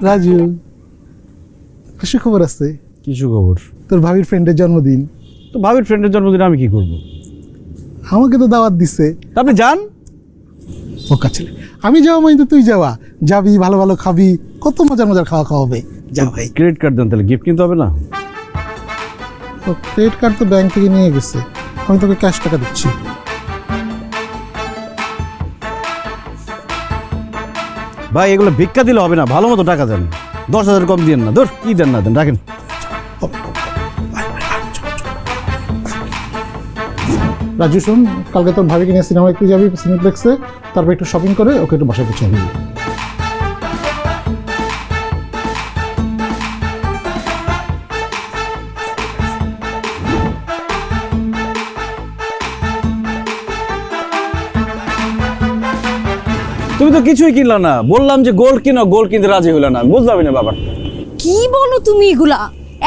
রাজু, খুশি খবর আছে। কিছু খবর? তোর ভাবির ফ্রেন্ডের জন্মদিন। তো ভাবির ফ্রেন্ডের জন্মদিন আমি কি করব? আমাকে তো দাওয়াত দিছে। আপনি যান। বোকা ছেলে, আমি যাওয়া মানে তো তুই যাওয়া, যাবি, ভালো ভালো খাবি, কত মজার মজার খাওয়া খাওয়াবে। যা ভাই। ক্রেডিট কার্ড দেন, তাহলে গিফট কিনতে হবে না? ক্রেডিট কার্ড তো ব্যাংক থেকে নিয়ে গেছে, আমি তোকে ক্যাশ টাকা দিচ্ছি। ভাই এগুলো ভিক্ষা দিলে হবে না, ভালো মতো টাকা দেন। 10,000 কম দিন না। ধর কি দেন না দেন, রাখেন। রাজু শোন, কালকে তোর ভাবিকে নিয়ে সিনেমা দেখতে যাবি সিনেপ্লেক্সে, তারপর একটু শপিং করে ওকে একটু বাসায় পৌঁছে দিবি। তুমি তো কিছুই কিনলা না, বললাম যে গোল্ড কিনো, গোল্ড কিনতে রাজি হইলা না, বুঝলাম না ব্যাপার। কি বলো তুমি এগুলা?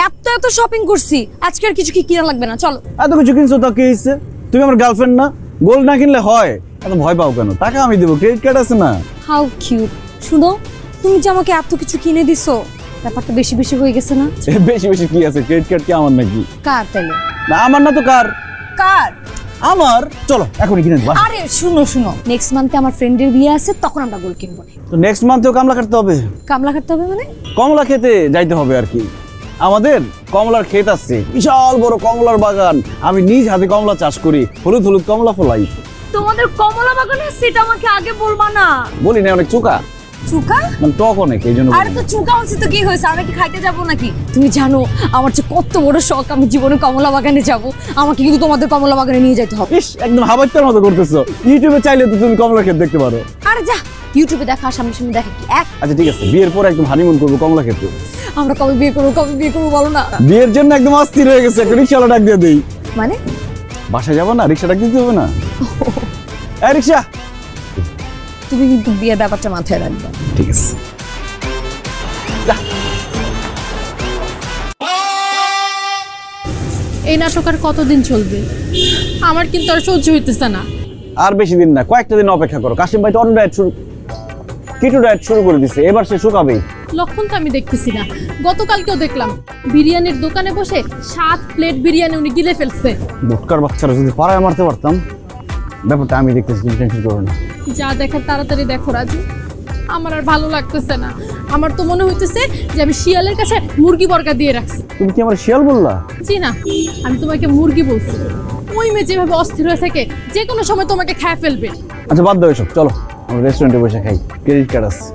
এত এত শপিং করছি, আজকে আর কিছু কি কিনা লাগবে না, চলো। এত কিছু কিনছো তো কি হইছে? তুমি আমার গার্লফ্রেন্ড না? গোল্ড না কিনলে হয়? এত ভয় পাও কেন? টাকা আমি দেবো, ক্রেডিট কার্ড আছে না? How cute. শুনো, তুমি যে আমাকে এত কিছু কিনে দিছো, ব্যাপারটা বেশি বেশি হয়ে গেছে না? বেশি বেশি কি আছে? ক্রেডিট কার্ড কি আমার নাকি? কার তাইলে? না আমার না তো কার? কার? আমার। চলো এখনই কিনে দেবো। আরে শুনো শুনো, নেক্সট মান্থে আমার ফ্রেন্ডের বিয়ে আছে, তখন আমরা গোল্ড কিনবো। তো নেক্সট মান্থেও কামলা কাটতে হবে। কামলা কাটতে হবে মানে? কমলা খেতে যাইতে হবে আর কি। আমাদের কমলার ক্ষেত আছে, বিশাল বড় কমলার বাগান। আমি নিজ হাতে কমলা চাষ করি, হলুদ হলুদ কমলা ফলাই। তোমাদের কমলা বাগানে সেটা আমাকে আগে বলবা না। বলি না অনেক চুকা, চুকা মানে টক অনেক, এই জন্য। আরে তো চুকা হচ্ছে তো কি হয়েছে, আমরা কি খাইতে যাবো নাকি? তুমি জানো আমার যে কত বড় শখ, আমি জীবনে কমলা বাগানে যাব। আমাকে কিন্তু তোমাদের কমলা বাগানে নিয়ে যেতে হবে। ইস, একদম হাবাইতার মতো করতেছো। ইউটিউবে চাইলে তো তুমি কমলা ক্ষেত দেখতে পারো। আরে যা, ইউটিউবে দেখা, সামনে সামনে দেখা কি এক। আচ্ছা ঠিক আছে, বিয়ের পর একদম হানিমুন করবো কমলা ক্ষেতে। আমরা কবে বিয়ে করবো, কবে বিয়ে করবো বলো না। বিয়ের জন্য একদম অস্থির হয়ে গেছে, একটা রিক্সাওয়ালা ডাক দিয়ে দেই। মানে বাসায় যাবো না, রিক্সা ডাক দিতে হবে না? এই রিক্সা। তুমি কিন্তু বিয়ের ব্যাপারটা মাথায় রাখবে। ঠিক আছে। এই নাটক আর কতদিন চলবে? আমার কিন্তু আর সহ্য হইতেছে না। আর বেশি দিন না, কয়েকটা দিন অপেক্ষা করো। কাশিম ভাই তো অন্য ডায়েট শুরু, কিটো ডায়েট শুরু করে দিছে, এবার সে শুকাবেই। লক্ষণ তো আমি দেখতেছি না। গতকালকেও দেখলাম বিরিয়ানির দোকানে বসে 7 প্লেট বিরিয়ানি উনি গিলে ফেলছে। বুটকার বাচ্চারা যদি পাড়ায় মারতে পারতাম। ব্যাপারটা আমি দেখতেছি, তুমি টেনশন করো না। যা দেখার তাড়াতাড়ি দেখো রাজু, আমার আর ভালো লাগতেছে না। আমার তো মনে হইতেছে যে আমি শিয়ালের কাছে মুরগি বর্গা দিয়ে রাখছি। তুমি কি আমার শিয়াল বললা? জি না, আমি তোমাকে মুরগি বলছি। ওই মেয়ে যেভাবে অস্থির হয়ে থাকে, যে কোনো সময় তোমাকে খেয়ে ফেলবে। আচ্ছা বাদ দাও এসব, চলো আমরা রেস্টুরেন্টে বসে খাই, ক্রেডিট কার্ড আছে।